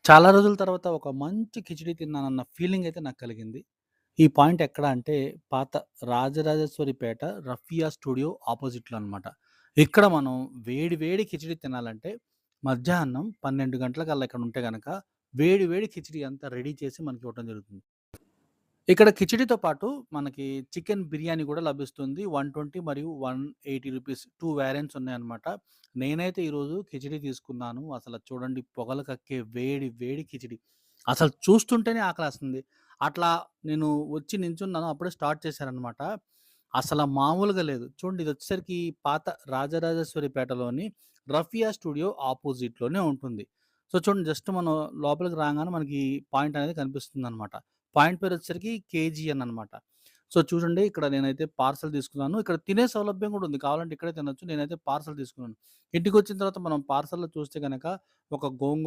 చాలా రోజుల తర్వాత ఒక మంచి కిచిడి తిన్నానన్న ఫీలింగయితే నాకు కలిగింది. ఈ పాయింట్ ఎక్కడ అంటే పాత రాజరాజేశ్వరిపేట రఫియా స్టూడియో అపోజిట్‌లో అనమాట. ఇక్కడ మనం వేడి వేడి కిచిడి తినాలంటే మధ్యాహ్నం 12 గంటలకల్లా ఇక్కడ ఉంటే గనక వేడి వేడి కిచిడి అంతా రెడీ చేసి మనకి ఇవ్వటం జరుగుతుంది. ఇక్కడ కిచిడితో పాటు మనకి చికెన్ బిర్యానీ గూడా లభిస్తుంది. 120 మరియు 180 రూపీస్ 2 వేరియంట్స్ ఉన్నాయన్నమాట. నేనైతే ఈరోజు కిచిడి తీసుకున్నాను. అసల చూడండి పొగలు కక్కే వేడి వేడి కిచిడి. అసలు చూస్తుంటేనే ఆకలేస్తుంది. అట్లా నేను వచ్చి నించున్నాను. అప్పుడే స్టార్ట్ చేశారన్నమాట. అసల మామూలుగా లేదు. చూడండి ఇదొచ్చేసరికి పాత రాజరాజేశ్వరిపేటలోని రఫియా స్టూడియో అపోజిట్‌లోనే ఉంటుంది. సో, చూడండి జస్ట్ మనం లోపలికి రాంగానే మనకి పాయింట్ అనేది కనిపిస్తుందన్నమాట. పాయింట్ పేరొచ్చేసరికి కేజీఎన్ అనమాట. సో, చూడండి ఇక్కడ నేనైతే పార్సెల్ తీసుకున్నాను. ఇక్కడ తినే సౌలభ్యం కూడా ఉంది. కావాలంటే ఇక్కడే తినొచ్చు. నేనైతే పార్సెల్ తీసుకున్నాను. ఇంటికొచ్చిన తర్వాత మనం పార్సెల్‌లో చూస్తే గనక ఒక గోంగూర